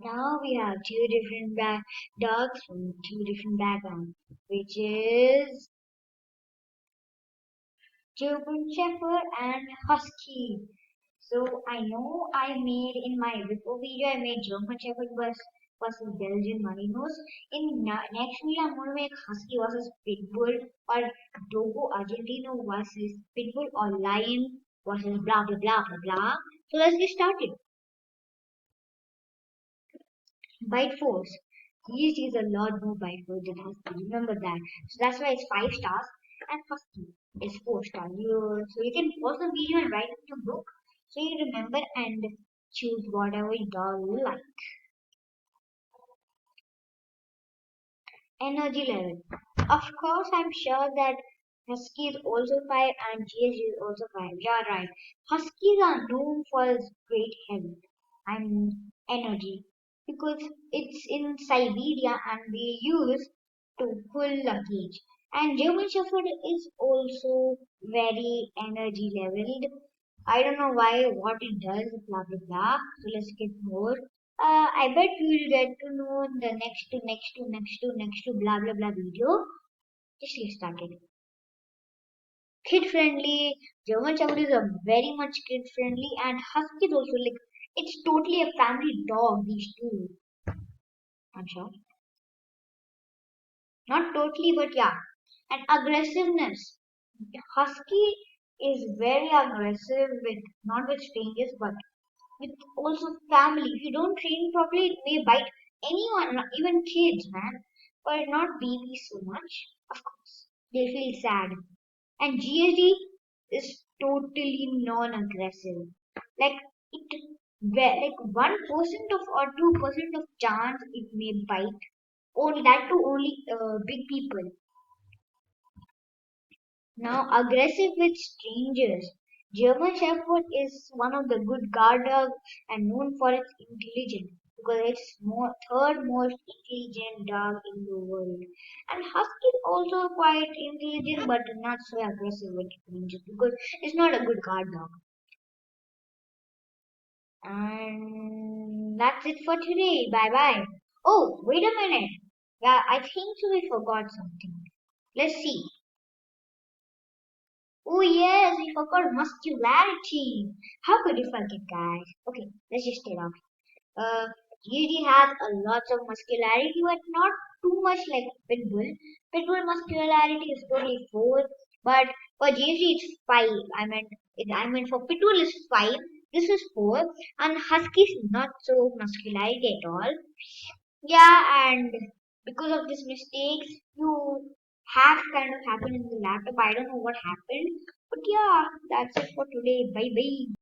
Now we have two different dogs from two different backgrounds, which is German Shepherd and Husky. So I know I made in my before video I made German Shepherd versus Belgian Marinos. In next video I'm going to make Husky versus Pitbull or Dogo Argentino versus Pitbull or Lion versus blah blah blah blah blah. So let's get started. Bite force. Yeast is a lot more bite force than Husky. Remember that. So that's why it's 5 stars and Husky is 4 stars. So you can pause the video and write in your book so you remember and choose whatever dog you like. Energy level. Of course, I'm sure that Husky is also 5 and GSG is also 5. Yeah, right. Huskies are known for its great health and energy because it's in Siberia and they use to pull luggage. And German Shepherd is also very energy leveled. I don't know why, what it does, blah blah blah. So let's get more. I bet you'll get to know in the next to blah blah blah video. Just get started. Kid friendly. German Shepherd is a very much kid friendly, and Husky is also like it's totally a family dog. These two, I'm sure. Not totally, but yeah. And aggressiveness. Husky is very aggressive with not with strangers, but with also family. If you don't train properly, it may bite anyone, even kids, man. But not babies so much. Of course, they feel sad. And GSD is totally non-aggressive. Like like 1% of or 2% of chance it may bite. Only that to only big people. Now, aggressive with strangers. German Shepherd is one of the good guard dogs and known for its intelligence because it's third most intelligent dog in the world. And Husky is also quite intelligent but not so aggressive with strangers because it's not a good guard dog. And that's it for today. Bye bye. Oh, wait a minute. Yeah, I think so we forgot something. Let's see. Oh yes, we forgot muscularity. How could you forget, guys? Okay, let's just start off. GD has a lot of muscularity, but not too much like Pitbull. Pitbull muscularity is totally 4, but for GD it's 5. I meant for Pitbull is 5. This is 4, and Husky is not so muscularity at all. Yeah, and because of these mistakes, you have kind of happened in the laptop. I don't know what happened, but yeah, that's it for today. Bye bye.